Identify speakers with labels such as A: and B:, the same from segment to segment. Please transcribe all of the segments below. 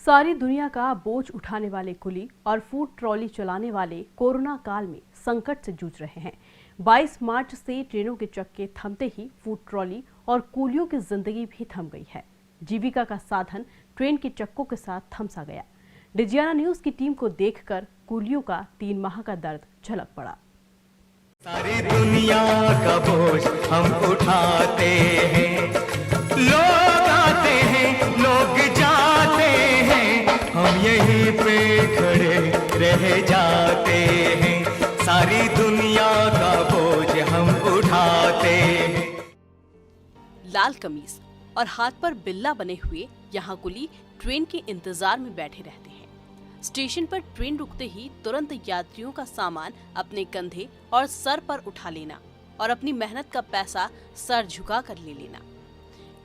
A: सारी दुनिया का बोझ उठाने वाले कुली और फूड ट्रॉली चलाने वाले कोरोना काल में संकट से जूझ रहे हैं। 22 मार्च से ट्रेनों के चक्के थमते ही फूड ट्रॉली और कुलियों की जिंदगी भी थम गई है। जीविका का साधन ट्रेन के चक्कों के साथ थम सा गया। डिजियाना न्यूज की टीम को देखकर कुलियों का 3 माह का दर्द झलक पड़ा।
B: सारी दुनिया का बोझ हम उठाते हैं, लोग आते हैं, लोग जाते हैं, हम यहीं पे खड़े रह जाते हैं। सारी दुनिया का बोझ हम उठाते हैं।
C: लाल कमीज और हाथ पर बिल्ला बने हुए यहाँ कुली ट्रेन के इंतजार में बैठे रहते हैं। स्टेशन पर ट्रेन रुकते ही तुरंत यात्रियों का सामान अपने कंधे और सर पर उठा लेना और अपनी मेहनत का पैसा सर झुका कर ले लेना।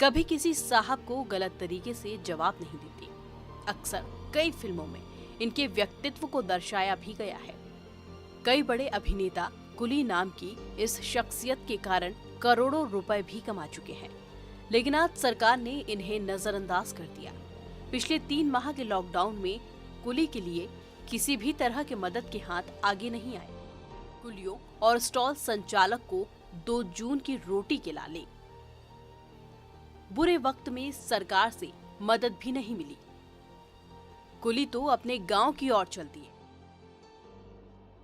C: कभी किसी साहब को गलत तरीके से जवाब नहीं देते। अक्सर कई फिल्मों में इनके व्यक्तित्व को दर्शाया भी गया है। कई बड़े अभिनेता कुली नाम की इस शख्सियत के कारण करोड़ों रुपए भी कमा चुके हैं, लेकिन आज सरकार ने इन्हें नजरअंदाज कर दिया। पिछले 3 माह के लॉकडाउन में कुली के लिए किसी भी तरह के मदद के हाथ आगे नहीं आए। कुलियों और स्टॉल संचालक को 2 जून की रोटी के लाले। बुरे वक्त में सरकार से मदद भी नहीं मिली। कुली तो अपने गांव की ओर चल दिए।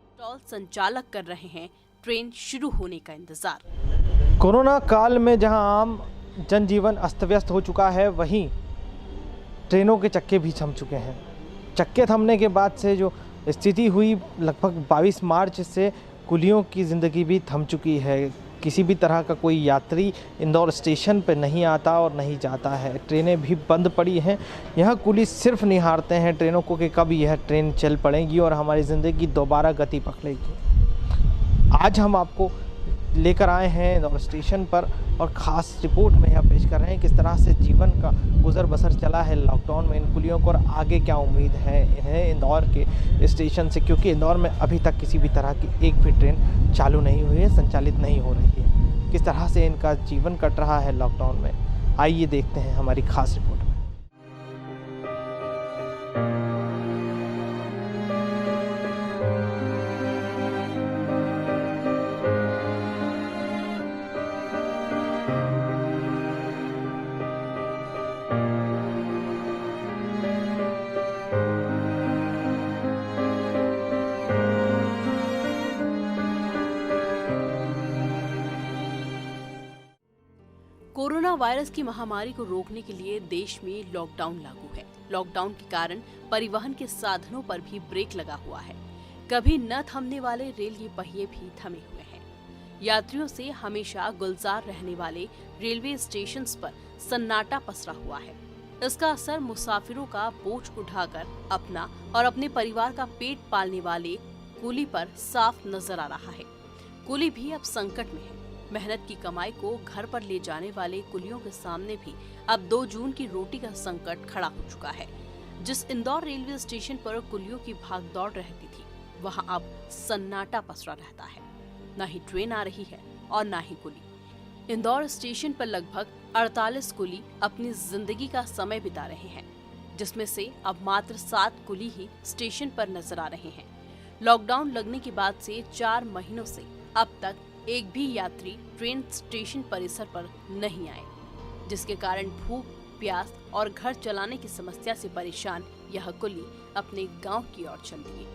C: स्टॉल संचालक कर रहे हैं ट्रेन शुरू होने का इंतजार।
D: कोरोना काल में जहां आम जनजीवन अस्त व्यस्त हो चुका है, वहीं ट्रेनों के चक्के भी थम चुके हैं। चक्के थमने के बाद से जो स्थिति हुई, लगभग 22 मार्च से कुलियों की ज़िंदगी भी थम चुकी है। किसी भी तरह का कोई यात्री इंदौर स्टेशन पर नहीं आता और नहीं जाता है। ट्रेनें भी बंद पड़ी हैं। यह कुली सिर्फ निहारते हैं ट्रेनों को कि कब यह ट्रेन चल पड़ेगी और हमारी ज़िंदगी दोबारा गति पकड़ेगी। आज हम आपको लेकर आए हैं इंदौर स्टेशन पर और ख़ास रिपोर्ट में यह पेश कर रहे हैं किस तरह से जीवन का गुजर बसर चला है लॉकडाउन में इन कुलियों को और आगे क्या उम्मीद है इन्हें इंदौर के स्टेशन से, क्योंकि इंदौर में अभी तक किसी भी तरह की एक भी ट्रेन चालू नहीं हुई है, संचालित नहीं हो रही है। किस तरह से इनका जीवन कट रहा है लॉकडाउन में, आइए देखते हैं हमारी खास रिपोर्ट में।
C: कोरोना वायरस की महामारी को रोकने के लिए देश में लॉकडाउन लागू है। लॉकडाउन के कारण परिवहन के साधनों पर भी ब्रेक लगा हुआ है। कभी न थमने वाले रेल के पहिए भी थमे हुए हैं। यात्रियों से हमेशा गुलजार रहने वाले रेलवे स्टेशंस पर सन्नाटा पसरा हुआ है। इसका असर मुसाफिरों का बोझ उठाकर अपना और अपने परिवार का पेट पालने वाले कुली पर साफ नजर आ रहा है। कुली भी अब संकट में है। मेहनत की कमाई को घर पर ले जाने वाले कुलियों के सामने भी अब 2 जून की रोटी का संकट खड़ा हो चुका है। जिस इंदौर रेलवे स्टेशन पर कुलियों की भागदौड़ रहती थी, वहां अब सन्नाटा पसरा रहता है। न ही ट्रेन आ रही है और न ही कुली। इंदौर स्टेशन पर लगभग 48 कुली अपनी जिंदगी का समय बिता रहे हैं, जिसमें से अब मात्र 7 कुली ही स्टेशन पर नजर आ रहे हैं। लॉकडाउन लगने के बाद से 4 महीनों से अब तक एक भी यात्री ट्रेन स्टेशन परिसर पर नहीं आए, जिसके कारण भूख, प्यास और घर चलाने की समस्या से परेशान यह कुली अपने गांव की ओर चल दिए।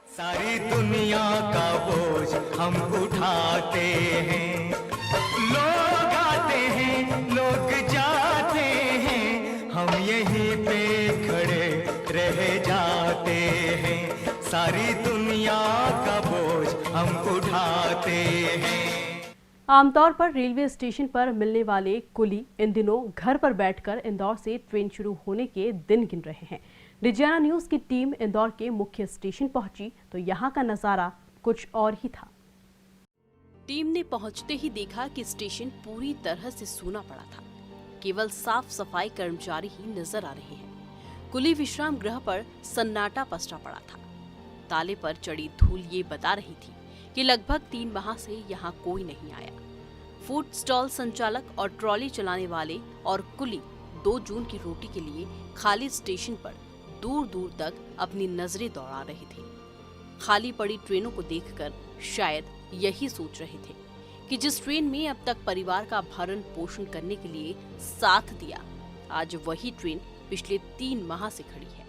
B: सारी दुनिया का बोझ हम उठाते हैं, लोग आते हैं, लोग जाते हैं, हम यहीं पे खड़े रह जाते हैं। सारी दुनिया का बोझ हम उठाते हैं।
A: आमतौर पर रेलवे स्टेशन पर मिलने वाले कुली इन दिनों घर पर बैठकर इंदौर से ट्रेन शुरू होने के दिन गिन रहे हैं। डिजियाना न्यूज की टीम इंदौर के मुख्य स्टेशन पहुंची तो यहाँ का नजारा कुछ और ही था।
C: टीम ने पहुंचते ही देखा कि स्टेशन पूरी तरह से सूना पड़ा था। केवल साफ सफाई कर्मचारी ही नजर आ रहे हैं। कुली विश्राम गृह पर सन्नाटा पसरा पड़ा था। ताले पर चढ़ी धूल ये बता रही थी कि लगभग 3 माह से यहाँ कोई नहीं आया। फूड स्टॉल संचालक और ट्रॉली चलाने वाले और कुली 2 जून की रोटी के लिए खाली स्टेशन पर दूर दूर तक अपनी नजरें दौड़ा रहे थे। खाली पड़ी ट्रेनों को देखकर शायद यही सोच रहे थे कि जिस ट्रेन में अब तक परिवार का भरण पोषण करने के लिए साथ दिया, आज वही ट्रेन पिछले 3 माह से खड़ी है।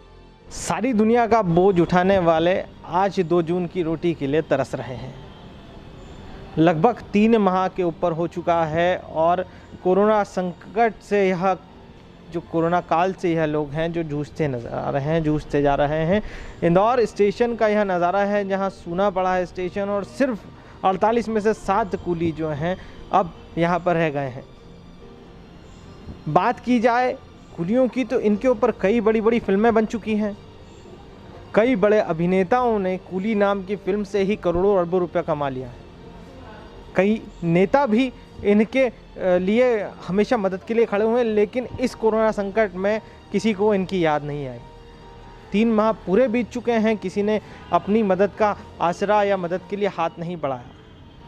D: सारी दुनिया का बोझ उठाने वाले आज 2 जून की रोटी के लिए तरस रहे हैं। लगभग 3 माह के ऊपर हो चुका है और कोरोना संकट से यह जो कोरोना काल से यह लोग हैं जो जूझते नजर आ रहे हैं, जूझते जा रहे हैं। इंदौर स्टेशन का यह नज़ारा है जहां सूना पड़ा है स्टेशन और सिर्फ 48 में से 7 कूली जो हैं अब यहां पर रह गए हैं। बात की जाए कूलियों की तो इनके ऊपर कई बड़ी बड़ी फिल्में बन चुकी हैं। कई बड़े अभिनेताओं ने कूली नाम की फिल्म से ही करोड़ों अरबों रुपया कमा लिया है। कई नेता भी इनके लिए हमेशा मदद के लिए खड़े हुए, लेकिन इस कोरोना संकट में किसी को इनकी याद नहीं आई। 3 माह पूरे बीत चुके हैं, किसी ने अपनी मदद का आसरा या मदद के लिए हाथ नहीं बढ़ाया।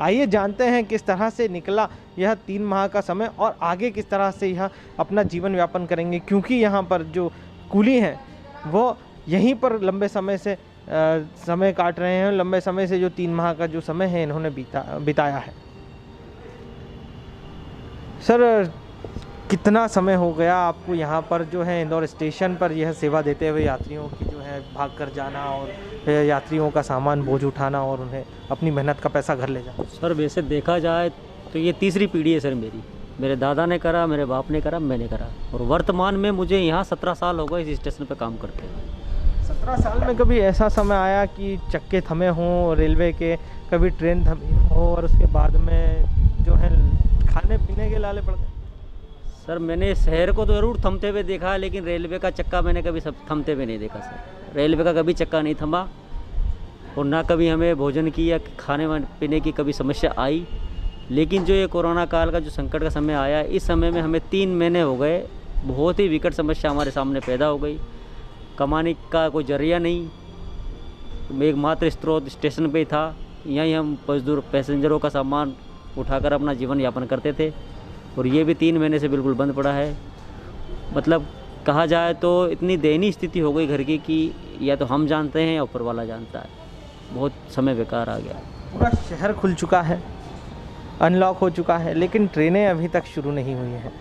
D: आइए जानते हैं किस तरह से निकला यह 3 माह का समय और आगे किस तरह से यह अपना जीवन यापन करेंगे, क्योंकि यहाँ पर जो कूली हैं वो यहीं पर लंबे समय से समय काट रहे हैं। लंबे समय से जो 3 माह का जो समय है इन्होंने बिताया है। सर, कितना समय हो गया आपको यहाँ पर जो है इंदौर स्टेशन पर यह सेवा देते हुए, यात्रियों की जो है भाग कर जाना और यात्रियों का सामान बोझ उठाना और उन्हें अपनी मेहनत का पैसा घर ले जाना?
E: सर, वैसे देखा जाए तो ये तीसरी पीढ़ी है सर मेरी। मेरे दादा ने करा, मेरे बाप ने करा, मैंने करा और वर्तमान में मुझे यहाँ 17 साल हो गए इस स्टेशन पर काम करते हैं।
D: 17 साल में कभी ऐसा समय आया कि चक्के थमे हों रेलवे के, कभी ट्रेन थमी हो और उसके बाद में जो है खाने पीने के लाले पड़ गए?
E: सर, मैंने शहर को तो ज़रूर थमते हुए देखा, लेकिन रेलवे का चक्का मैंने कभी सब थमते हुए नहीं देखा सर। रेलवे का कभी चक्का नहीं थमा और ना कभी हमें भोजन की या खाने पीने की कभी समस्या आई। लेकिन जो ये कोरोना काल का जो संकट का समय आया, इस समय में हमें 3 महीने हो गए, बहुत ही विकट समस्या हमारे सामने पैदा हो गई। कमाने का कोई जरिया नहीं, एकमात्र स्रोत स्टेशन पे था। यहीं हम मजदूर पैसेंजरों का सामान उठाकर अपना जीवन यापन करते थे और ये भी 3 महीने से बिल्कुल बंद पड़ा है। मतलब कहा जाए तो इतनी दयनीय स्थिति हो गई घर की कि या तो हम जानते हैं या ऊपर वाला जानता है। बहुत समय बेकार आ गया।
D: पूरा शहर खुल चुका है, अनलॉक हो चुका है, लेकिन ट्रेनें अभी तक शुरू नहीं हुई हैं।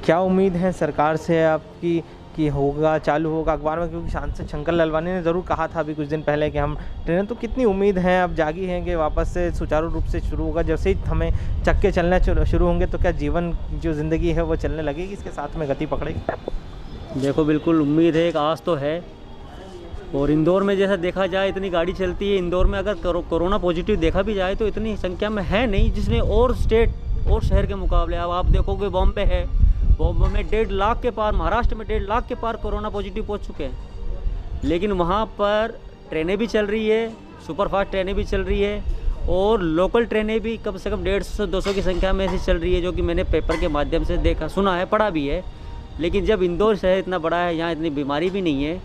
D: क्या उम्मीद है सरकार से आपकी कि होगा, चालू होगा? अखबार में क्योंकि सांसद शंकर लालवानी ने ज़रूर कहा था अभी कुछ दिन पहले कि हम ट्रेनें, तो कितनी उम्मीद है अब जागी हैं कि वापस से सुचारू रूप से शुरू होगा? जैसे ही हमें चक्के चलना शुरू होंगे तो क्या जीवन जो ज़िंदगी है वो चलने लगेगी, इसके साथ में गति पकड़ेगी?
E: देखो, बिल्कुल उम्मीद है, एक आस तो है। और इंदौर में जैसा देखा जाए इतनी गाड़ी चलती है। इंदौर में अगर कोरोना पॉजिटिव देखा भी जाए तो इतनी संख्या में है नहीं, जिसमें और स्टेट और शहर के मुकाबले। अब आप देखोगे बॉम्बे है, बॉम्बे में 1.5 लाख के पार, महाराष्ट्र में 1.5 लाख के पार कोरोना पॉजिटिव पहुंच चुके हैं। लेकिन वहां पर ट्रेनें भी चल रही है, सुपरफास्ट ट्रेनें भी चल रही है और लोकल ट्रेनें भी कम से कम 150-200 की संख्या में ऐसी चल रही है, जो कि मैंने पेपर के माध्यम से देखा, सुना है, पढ़ा भी है। लेकिन जब इंदौर शहर इतना बड़ा है, यहाँ इतनी बीमारी भी नहीं है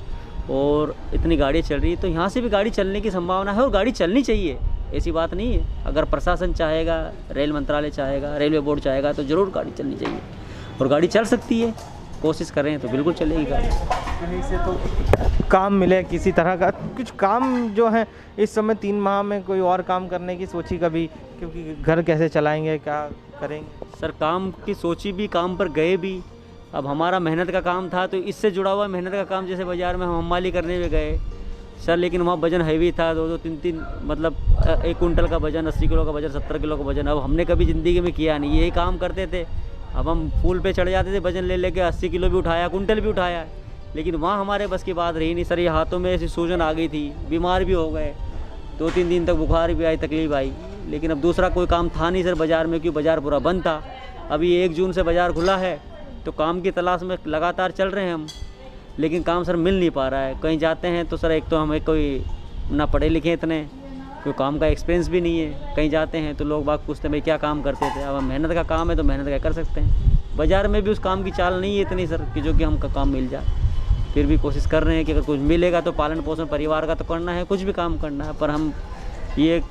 E: और इतनी गाड़ी चल रही है, तो यहाँ से भी गाड़ी चलने की संभावना है और गाड़ी चलनी चाहिए, ऐसी बात नहीं है। अगर प्रशासन चाहेगा, रेल मंत्रालय चाहेगा, रेलवे बोर्ड चाहेगा तो ज़रूर गाड़ी चलनी चाहिए और गाड़ी चल सकती है। कोशिश करें तो बिल्कुल चलेगी गाड़ी।
D: कहीं से तो काम मिले किसी तरह का, कुछ काम जो है इस समय 3 माह में कोई और काम करने की सोची कभी? क्योंकि घर कैसे चलाएंगे, क्या करेंगे?
E: सर, काम की सोची भी, काम पर गए भी। अब हमारा मेहनत का काम था तो इससे जुड़ा हुआ मेहनत का काम, जैसे बाज़ार में हम हमाली करने में गए सर, लेकिन वहाँ वजन हैवी था, 2-2, 3-3 मतलब 1 कुंटल का वजन, 80 किलो का वजन, 70 किलो का वजन। अब हमने कभी ज़िंदगी में किया नहीं, यही काम करते थे। अब हम फूल पे चढ़ जाते थे, वजन ले लेके 80 किलो भी उठाया, कुंटल भी उठाया, लेकिन वहाँ हमारे बस की बात रही नहीं सर। ये हाथों में ऐसी सूजन आ गई थी, बीमार भी हो गए, 2-3 दिन तक बुखार भी आई, तकलीफ आई। लेकिन अब दूसरा कोई काम था नहीं सर बाज़ार में, क्योंकि बाज़ार पूरा बंद था। अभी 1 जून से बाज़ार खुला है तो काम की तलाश में लगातार चल रहे हैं हम, लेकिन काम सर मिल नहीं पा रहा है। कहीं जाते हैं तो सर एक तो हमें कोई ना पढ़े लिखे इतने, कोई काम का एक्सपीरियंस भी नहीं है। कहीं जाते हैं तो लोग बाग पूछते हैं भाई क्या काम करते थे। अब मेहनत का काम है तो मेहनत का कर सकते हैं। बाज़ार में भी उस काम की चाल नहीं है इतनी सर कि जो कि हमका काम मिल जाए। फिर भी कोशिश कर रहे हैं कि अगर कुछ मिलेगा तो पालन पोषण परिवार का तो करना है, कुछ भी काम करना है। पर हम ये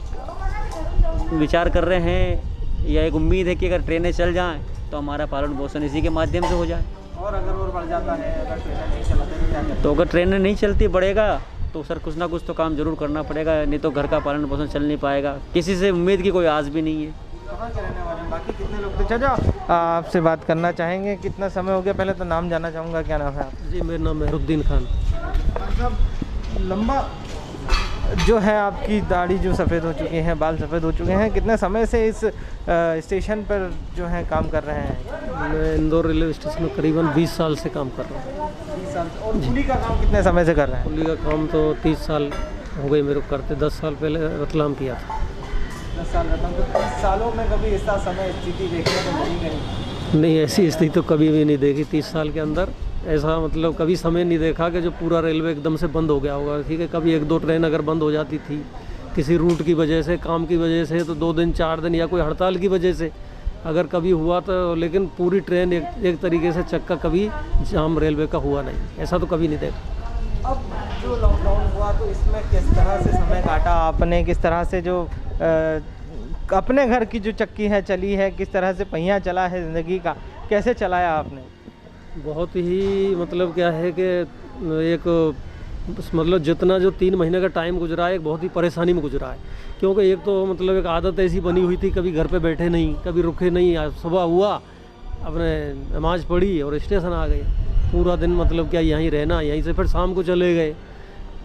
E: विचार कर रहे हैं या एक उम्मीद है कि अगर ट्रेनें चल जाएँ तो हमारा पालन पोषण इसी के माध्यम से हो जाए।
D: और अगर और बढ़ जाता है, अगर ट्रेनें नहीं चलाते तो क्या करें?
E: तो अगर ट्रेनें नहीं चलती बढ़ेगा तो सर कुछ ना कुछ तो काम जरूर करना पड़ेगा, नहीं तो घर का पालन पोषण चल नहीं पाएगा। किसी से उम्मीद की कोई आस भी नहीं है।
D: कहाँ के रहने वाले हैं? बाकी कितने लोग थे? चाचा आपसे बात करना चाहेंगे, कितना समय हो गया? पहले तो नाम जानना चाहूँगा, क्या नाम है आपका?
F: जी, मेरा नाम मेहरुद्दीन खान।
D: मतलब लंबा जो है आपकी दाढ़ी जो सफ़ेद हो चुकी हैं, बाल सफ़ेद हो चुके हैं, कितने समय से इस स्टेशन पर जो है काम कर रहे हैं?
F: मैं इंदौर रेलवे स्टेशन में करीबन 20 साल से काम कर रहा हूँ।
D: 20 साल से। और कुली का काम कितने समय से कर रहे हैं?
F: कुली का काम तो 30 साल हो गए मेरे को करते। 10 साल पहले रतलाम किया था।
D: 10 साल रहता हूँ। तो 30 सालों में कभी ऐसा समय स्थिति देखने को मिली नहीं?
F: नहीं, ऐसी स्थिति तो कभी भी नहीं देखी 30 साल के अंदर। ऐसा मतलब कभी समय नहीं देखा कि जो पूरा रेलवे एकदम से बंद हो गया होगा। ठीक है, कभी 1-2 ट्रेन अगर बंद हो जाती थी किसी रूट की वजह से, काम की वजह से, तो 2 दिन 4 दिन या कोई हड़ताल की वजह से अगर कभी हुआ तो, लेकिन पूरी ट्रेन एक तरीके से चक्का कभी जाम रेलवे का हुआ नहीं, ऐसा तो कभी नहीं देखा।
D: अब जो लॉकडाउन हुआ तो इसमें किस तरह से समय काटा आपने? किस तरह से जो अपने घर की जो चक्की है चली है, किस तरह से पहिया चला है ज़िंदगी का, कैसे चलाया आपने?
F: बहुत ही मतलब क्या है कि एक मतलब जितना जो 3 महीने का टाइम गुजरा है, एक बहुत ही परेशानी में गुजरा है। क्योंकि एक तो मतलब एक आदत ऐसी बनी हुई थी, कभी घर पे बैठे नहीं, कभी रुके नहीं। आज सुबह हुआ, अपने नमाज पढ़ी और स्टेशन आ गए। पूरा दिन मतलब क्या यहीं रहना, यहीं से फिर शाम को चले गए।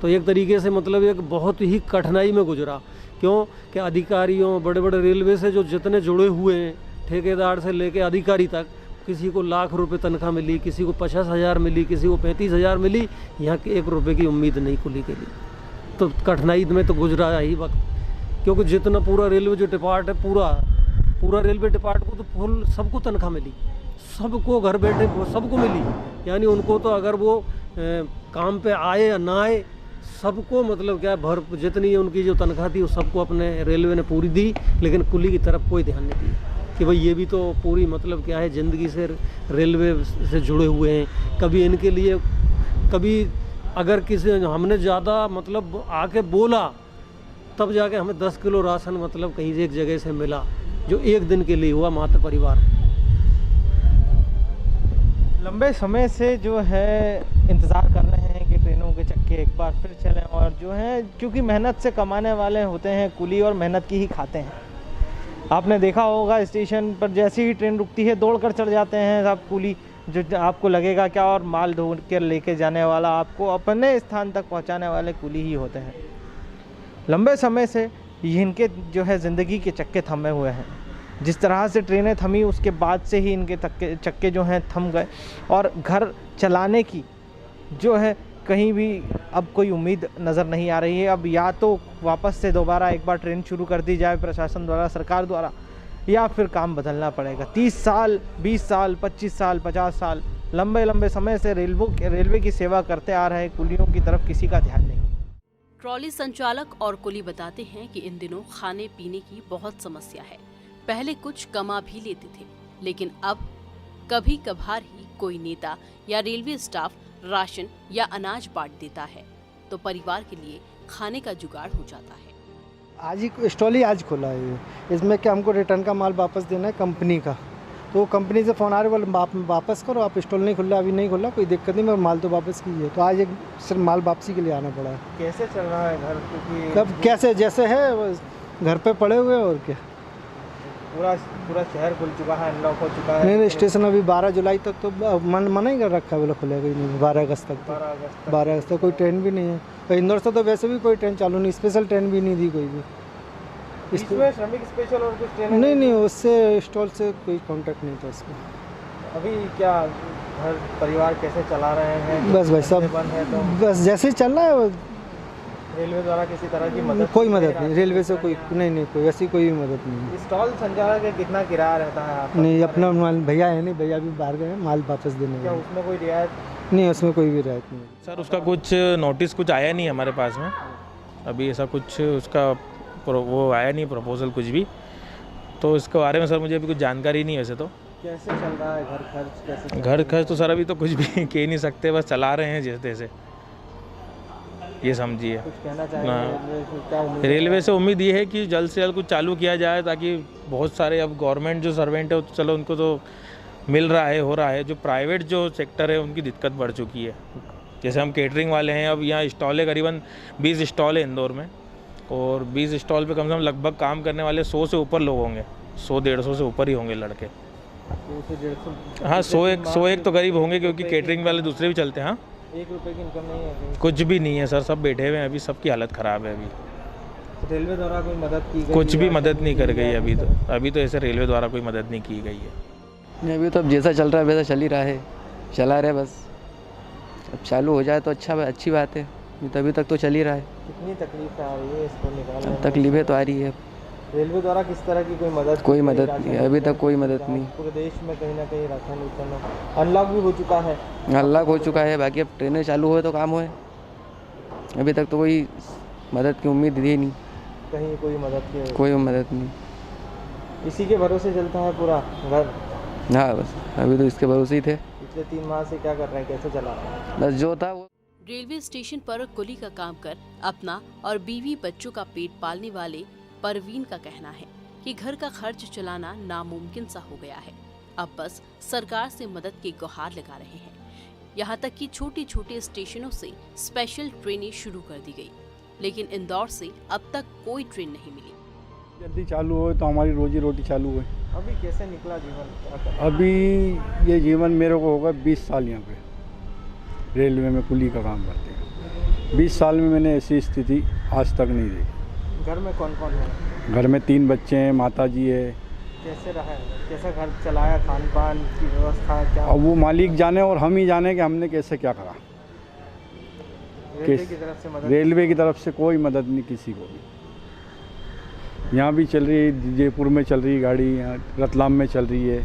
F: तो एक तरीके से मतलब एक बहुत ही कठिनाई में गुजरा। क्यों कि अधिकारियों, बड़े बड़े रेलवे से जो जितने जुड़े हुए हैं, ठेकेदार से लेके अधिकारी तक, किसी को लाख रुपए तनख्वाह मिली, किसी को 50,000 मिली, किसी को 35,000 मिली। यहाँ के 1 रुपये की उम्मीद नहीं कुली के लिए। तो कठिनाई में तो गुजरा ही वक्त। क्योंकि जितना पूरा रेलवे जो डिपार्ट है, पूरा रेलवे डिपार्ट को तो फुल सबको तनख्वाह मिली, सबको घर बैठे सबको मिली। यानी उनको तो अगर वो काम पे आए या ना आए, सबको मतलब क्या भर जितनी उनकी जो तनख्वाह थी वो सबको अपने रेलवे ने पूरी दी। लेकिन कुली की तरफ कोई ध्यान नहीं दिया कि भाई ये भी तो पूरी मतलब क्या है ज़िंदगी से रेलवे से जुड़े हुए हैं। कभी इनके लिए, कभी अगर किसी हमने ज़्यादा मतलब आके बोला तब जाके हमें 10 किलो राशन मतलब कहीं से एक जगह से मिला, जो 1 दिन के लिए हुआ मात्र परिवार।
D: लंबे समय से जो है इंतज़ार कर रहे हैं कि ट्रेनों के चक्के एक बार फिर चलें, और जो है क्योंकि मेहनत से कमाने वाले होते हैं, कुली और मेहनत की ही खाते हैं। आपने देखा होगा स्टेशन पर जैसे ही ट्रेन रुकती है दौड़कर चढ़ जाते हैं सब कुली, जो आपको लगेगा क्या, और माल ढो कर लेके जाने वाला, आपको अपने स्थान तक पहुंचाने वाले कुली ही होते हैं। लंबे समय से इनके जो है ज़िंदगी के चक्के थमे हुए हैं। जिस तरह से ट्रेनें थमी उसके बाद से ही इनके चक्के जो हैं थम गए, और घर चलाने की जो है कहीं भी अब कोई उम्मीद नज़र नहीं आ रही है। अब या तो वापस से दोबारा एक बार ट्रेन शुरू कर दी जाए प्रशासन द्वारा, सरकार द्वारा, या फिर काम बदलना पड़ेगा। 30 साल, 20 साल, 25 साल, 50 साल लंबे समय से रेलवे की सेवा करते आ रहे कुलियों की तरफ किसी का ध्यान नहीं।
C: ट्रॉली संचालक और कुली बताते हैं कि इन दिनों खाने पीने की बहुत समस्या है। पहले कुछ कमा भी लेते थे, लेकिन अब कभी कभार ही कोई नेता या रेलवे स्टाफ राशन या अनाज बांट देता है, तो परिवार के लिए खाने का जुगाड़ हो जाता है।
G: आज ही स्टॉल ही आज खोला है। इसमें क्या हमको रिटर्न का माल वापस देना है कंपनी का, तो कंपनी से फ़ोन आ रहे बोले वापस करो, आप स्टॉल नहीं खुला, अभी नहीं खुला, कोई दिक्कत नहीं, मैं माल तो वापस कीजिए। तो आज एक सिर्फ माल वापसी के लिए आना पड़ा है।
D: कैसे चल रहा है घर? क्योंकि
G: कब कैसे जैसे है घर पे पड़े हुए, और क्या
D: पूरा शहर खुल चुका है, अनलॉक हो चुका है।
G: नहीं, स्टेशन अभी 12 जुलाई तक तो मना ही कर रखा है, बोला खुलेगा ही नहीं। 12 अगस्त तक 12 अगस्त तक कोई ट्रेन भी नहीं है। और इंदौर से तो वैसे भी कोई ट्रेन चालू नहीं, स्पेशल ट्रेन भी नहीं दी कोई भी।
D: इसमें श्रमिक स्पेशल और कुछ ट्रेन
G: नहीं, उससे स्टॉल से कोई कांटेक्ट नहीं था उसका।
D: अभी क्या घर परिवार कैसे चला रहे हैं?
G: बस भाई सब
D: बंद है तो
G: बस जैसे ही चल रहा है।
D: रेलवे द्वारा किसी तरह की मदद?
G: कोई मदद नहीं, रेलवे से कोई नहीं, कोई ऐसी कोई मदद नहीं।
D: स्टॉल संचालक का कितना किराया रहता है आपका?
G: नहीं, अपना माल भैया है नहीं, भैया भी बाहर गए, माल वापस देने।
D: क्या उसमें कोई रियायत?
G: नहीं, उसमें कोई भी रियायत नहीं।
H: सर उसका कुछ नोटिस कुछ आया नहीं हमारे पास में, अभी ऐसा कुछ उसका वो आया नहीं प्रपोजल कुछ भी, तो इसके बारे में सर मुझे अभी कुछ जानकारी नहीं। वैसे तो
D: कैसे चल रहा है घर खर्च? कैसे
H: घर खर्च तो सर अभी तो कुछ भी कह नहीं सकते, बस चला रहे हैं जैसे तैसे, ये समझिए।
D: कुछ कहना चाहेंगे?
H: रेलवे से उम्मीद ये है कि जल्द से जल्द कुछ चालू किया जाए, ताकि बहुत सारे अब गवर्नमेंट जो सर्वेंट है तो चलो उनको तो मिल रहा है, हो रहा है। जो प्राइवेट जो सेक्टर है उनकी दिक्कत बढ़ चुकी है। जैसे हम केटरिंग वाले हैं, अब यहाँ स्टॉल है, करीबन 20 स्टॉल है इंदौर में, और 20 स्टॉल पे कम से कम लगभग काम करने वाले 100 से ऊपर लोग होंगे, 100-150 से ऊपर ही होंगे लड़के।
D: 100 से 150?
H: हाँ, 100 तो करीब होंगे, क्योंकि केटरिंग वाले दूसरे भी चलते हैं। हाँ,
D: 1 रुपये की इनकम नहीं है कहीं?
H: कुछ भी नहीं है सर, सब बैठे हुए हैं अभी, सबकी हालत ख़राब है अभी।
D: रेलवे द्वारा कोई मदद की गई?
H: कुछ भी मदद नहीं कर गई अभी तो ऐसे रेलवे द्वारा कोई मदद नहीं की गई है।
I: नहीं, अभी तो अब जैसा चल रहा है वैसा चल ही रहा है, चला रहे बस। अब चालू हो जाए तो अच्छी बात है, नहीं तो अभी तक तो चल ही रहा है।
D: कितनी तकलीफ आ रही है इसको निकालने में?
I: तकलीफें तो आ रही है।
D: रेलवे द्वारा किस तरह की कोई मदद?
I: कोई मदद नहीं है, अभी तक कोई मदद नहीं।
D: पूरे देश में कहीं ना कहीं राशन उतना अनलॉक भी हो चुका है।
I: अनलॉक हो चुका है, बाकी अब ट्रेनें चालू हुए तो काम होए। अभी तक तो कोई मदद की उम्मीद दी नहीं,
D: कहीं कोई मदद की?
I: कोई मदद नहीं।
D: इसी के भरोसे चलता है पूरा घर?
I: हाँ, बस अभी तो इसके भरोसे ही थे।
D: पिछले 3 माह से क्या कर रहे हैं, कैसे चला रहे हैं?
I: बस जो था वो।
C: रेलवे स्टेशन पर कुली का काम कर अपना और बीवी बच्चों का पेट पालने वाले परवीन का कहना है कि घर का खर्च चलाना नामुमकिन सा हो गया है। अब बस सरकार से मदद की गुहार लगा रहे हैं। यहाँ तक कि छोटे छोटे स्टेशनों से स्पेशल ट्रेनें शुरू कर दी गई, लेकिन इंदौर से अब तक कोई ट्रेन नहीं मिली।
J: जल्दी चालू हो तो हमारी रोजी रोटी चालू हो।
D: अभी कैसे निकला जीवन?
J: अभी ये जीवन मेरे को होगा 20 साल यहाँ पे रेलवे में कुली का काम करते हैं। 20 साल में मैंने ऐसी स्थिति आज तक नहीं देखी।
D: घर में कौन कौन है?
J: घर में 3 बच्चे हैं, माता जी है।
D: कैसे रहा, कैसे घर चलाया, खान पान की व्यवस्था क्या?
J: अब वो मालिक जाने और हम ही जाने कि हमने कैसे क्या करा।
D: रेलवे की तरफ से मदद?
J: रेलवे की तरफ से कोई मदद नहीं किसी को भी। यहाँ भी चल रही है, जयपुर में चल रही है गाड़ी, यहाँ रतलाम में चल रही है,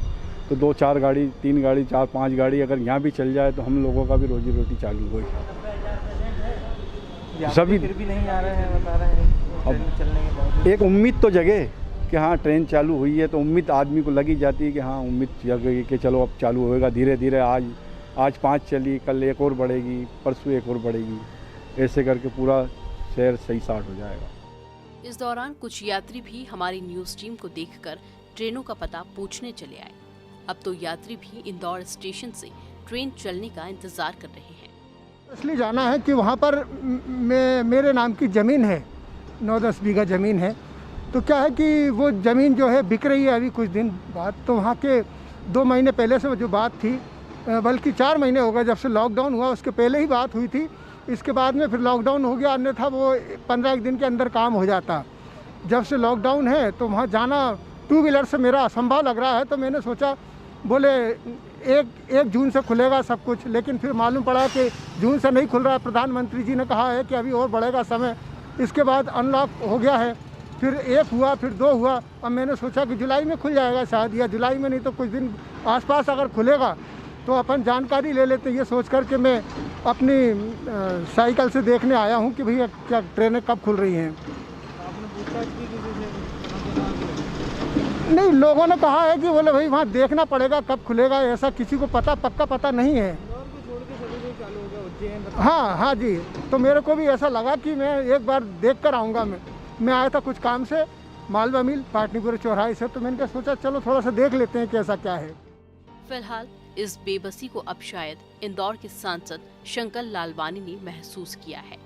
J: तो 2-4 गाड़ी, 3 गाड़ी, 4-5 गाड़ी अगर यहाँ भी चल जाए तो हम लोगों का भी रोजी रोटी चालू हो।
D: सभी फिर भी नहीं आ रहे हैं, बता रहे हैं ट्रेन चलने के बाद।
J: एक उम्मीद तो जगे कि हाँ ट्रेन चालू हुई है, तो उम्मीद आदमी को लगी जाती है कि हाँ उम्मीद जगेगी कि चलो अब चालू होएगा धीरे धीरे। आज 5 चली, कल एक और बढ़ेगी, परसों एक और बढ़ेगी, ऐसे करके पूरा शहर सही साट हो जाएगा।
C: इस दौरान कुछ यात्री भी हमारी न्यूज टीम को देखकर ट्रेनों का पता पूछने चले आए। अब तो यात्री भी इंदौर स्टेशन से ट्रेन चलने का इंतजार कर रहे हैं।
K: इसलिए जाना है कि वहाँ पर मेरे नाम की ज़मीन है, 9-10 बीघा ज़मीन है। तो क्या है कि वो ज़मीन जो है बिक रही है अभी कुछ दिन बाद। तो वहाँ के 2 महीने पहले से वो जो बात थी, बल्कि 4 महीने हो गए जब से लॉकडाउन हुआ, उसके पहले ही बात हुई थी। इसके बाद में फिर लॉकडाउन हो गया, अन्यथा वो 15 दिन के अंदर काम हो जाता। जब से लॉकडाउन है तो वहाँ जाना 2 व्हीलर से मेरा असंभव लग रहा है। तो मैंने सोचा, बोले 1 जून से खुलेगा सब कुछ, लेकिन फिर मालूम पड़ा कि जून से नहीं खुल रहा है। प्रधानमंत्री जी ने कहा है कि अभी और बढ़ेगा समय। इसके बाद अनलॉक हो गया है, फिर 1 हुआ, फिर 2 हुआ। अब मैंने सोचा कि जुलाई में खुल जाएगा शायद, या जुलाई में नहीं तो कुछ दिन आसपास अगर खुलेगा तो अपन जानकारी ले लेते। ये सोच कर के मैं अपनी साइकिल से देखने आया हूँ कि भैया क्या ट्रेनें कब खुल रही हैं।
D: आपने पूछताछ की किसी से?
K: नहीं, लोगों ने कहा है कि बोले भाई वहाँ देखना पड़ेगा कब खुलेगा, ऐसा किसी को पक्का पता नहीं है। हाँ जी, तो मेरे को भी ऐसा लगा कि मैं एक बार देख कर आऊँगा। मैं आया था कुछ काम से मालवा मिल पाटनीपुर चौराहे से, तो मैंने सोचा चलो थोड़ा सा देख लेते हैं कैसा क्या है।
C: फिलहाल इस बेबसी को अब शायद इंदौर के सांसद शंकर लालवानी ने महसूस किया है।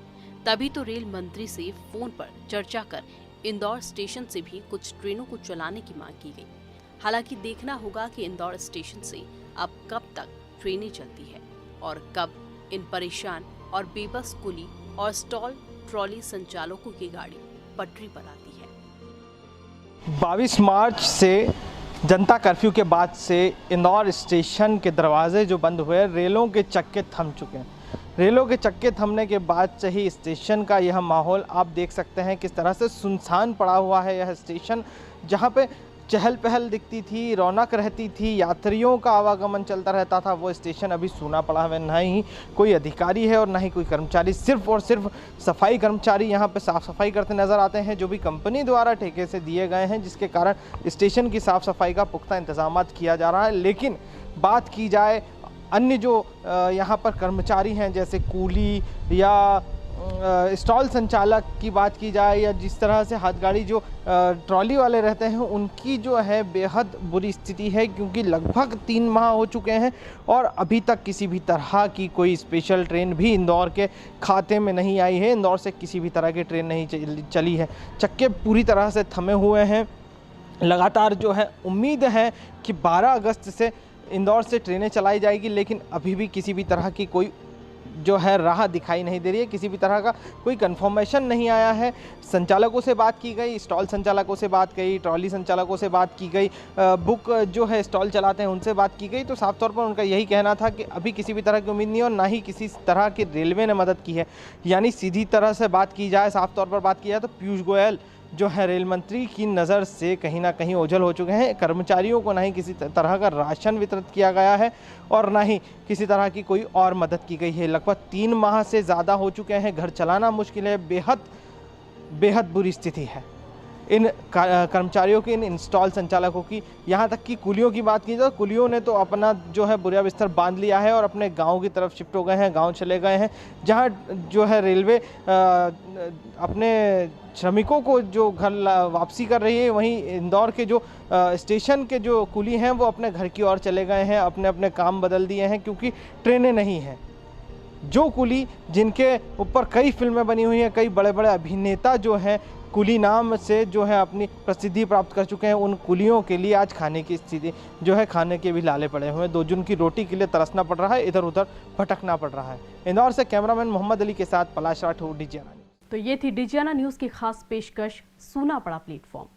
C: तभी तो रेल मंत्री से फोन पर चर्चा कर इंदौर स्टेशन से भी कुछ ट्रेनों को चलाने की मांग की गई। हालांकि देखना होगा कि इंदौर स्टेशन से अब कब तक ट्रेनें चलती है और कब इन परेशान और बेबस कुली और स्टॉल ट्रॉली संचालकों की गाड़ी पटरी पर आती है।
D: 22 मार्च से जनता कर्फ्यू के बाद से इंदौर स्टेशन के दरवाजे जो बंद हुए, रेलों के चक्के थम चुके हैं। रेलों के चक्के थमने के बाद से ही स्टेशन का यह माहौल आप देख सकते हैं किस तरह से सुनसान पड़ा हुआ है। यह स्टेशन जहां पे चहल पहल दिखती थी, रौनक रहती थी, यात्रियों का आवागमन चलता रहता था, वो स्टेशन अभी सूना पड़ा है। ना ही कोई अधिकारी है और ना ही कोई कर्मचारी, सिर्फ और सिर्फ सफाई कर्मचारी यहाँ पे साफ़ सफाई करते नज़र आते हैं, जो भी कंपनी द्वारा ठेके से दिए गए हैं, जिसके कारण स्टेशन की साफ़ सफाई का पुख्ता इंतजाम किया जा रहा है। लेकिन बात की जाए अन्य जो यहाँ पर कर्मचारी हैं, जैसे कूली या स्टॉल संचालक की बात की जाए या जिस तरह से हाथगाड़ी जो ट्रॉली वाले रहते हैं उनकी जो है बेहद बुरी स्थिति है, क्योंकि लगभग 3 माह हो चुके हैं और अभी तक किसी भी तरह की कोई स्पेशल ट्रेन भी इंदौर के खाते में नहीं आई है। इंदौर से किसी भी तरह की ट्रेन नहीं चली है। चक्के पूरी तरह से थमे हुए हैं। लगातार जो है उम्मीद है कि 12 अगस्त से इंदौर से ट्रेनें चलाई जाएगी, लेकिन अभी भी किसी भी तरह की कोई जो है राह दिखाई नहीं दे रही है। किसी भी तरह का कोई कंफर्मेशन नहीं आया है। संचालकों से बात की गई, स्टॉल संचालकों से बात की, ट्रॉली संचालकों से बात की गई, बुक जो है स्टॉल चलाते हैं उनसे बात की गई, तो साफ तौर पर उनका यही कहना था कि अभी किसी भी तरह की उम्मीद नहीं और ना ही किसी तरह की रेलवे ने मदद की है। यानी सीधी तरह से बात की जाए, साफ तौर पर बात की जाए तो पीयूष गोयल जो है रेल मंत्री की नज़र से कहीं ना कहीं ओझल हो चुके हैं। कर्मचारियों को ना ही किसी तरह का राशन वितरित किया गया है और ना ही किसी तरह की कोई और मदद की गई है। लगभग 3 माह से ज़्यादा हो चुके हैं। घर चलाना मुश्किल है। बेहद बुरी स्थिति है इन कर्मचारियों की, इन इंस्टॉल संचालकों की। यहाँ तक कि कुलियों की बात की जाए तो कुलियों ने तो अपना जो है बुरा बिस्तर बांध लिया है और अपने गांव की तरफ शिफ्ट हो गए हैं, गांव चले गए हैं, जहाँ जो है रेलवे अपने श्रमिकों को जो घर वापसी कर रही है, वहीं इंदौर के जो स्टेशन के जो कुली हैं वो अपने घर की ओर चले गए हैं, अपने अपने काम बदल दिए हैं, क्योंकि ट्रेनें नहीं हैं। जो कुली जिनके ऊपर कई फिल्में बनी हुई हैं, कई बड़े बड़े अभिनेता जो हैं कुली नाम से जो है अपनी प्रसिद्धि प्राप्त कर चुके हैं, उन कुलियों के लिए आज खाने की स्थिति जो है, खाने के भी लाले पड़े हुए हैं। 2 जून की रोटी के लिए तरसना पड़ रहा है, इधर उधर भटकना पड़ रहा है। इंदौर से कैमरामैन मोहम्मद अली के साथ पलाश राठौर, डीजीआना न्यूज़।
A: तो ये थी डीजीआना न्यूज़ की खास पेशकश, सुना पड़ा प्लेटफॉर्म।